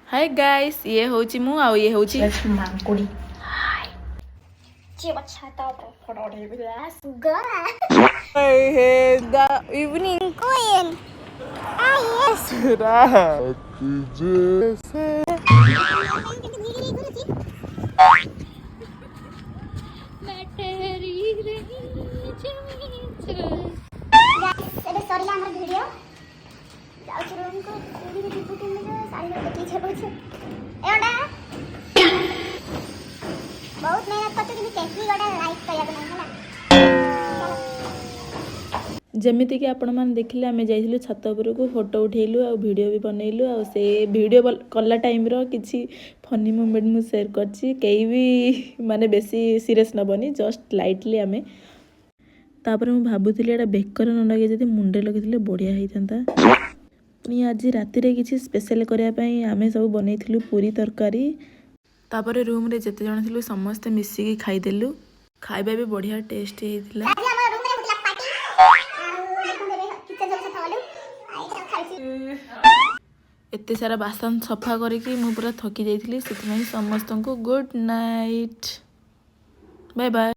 Hi guys, ये होची मु आ ये होची मांकुड़ी। Hey, the evening queen. Yes. बहुत मेहनत करते कि केकी गोटे लाइक करया नहीं है जमीती कि आपण मैंने देखिले आम जाइलु छत उपरको फोटो उठेलु आ वीडियो भी बनैलु आ से वीडियो कला टाइम रो किछि फनी मोमेंट मु शेयर करछि कई भी माने बेसी सीरियस नबनी जस्ट लाइटली आमे तापर मु भाबुथिले एटा बेकर न लगे जदि मुंडे लगिथिले बढ़िया हेइथांता पुनी आज राति रे किछि स्पेशल करिया पई आमे सब बनैथिलु पूरी तरकारी तापर रूम रे जते जण थिलु समस्त मिसी के खाइ देलु खाइबा भी बढ़िया टेस्ट हेइथिला एते सारा बासन सफा करके मु पूरा थकी जाइथिली सेति समस्त को गुड नाइट बाय बाय।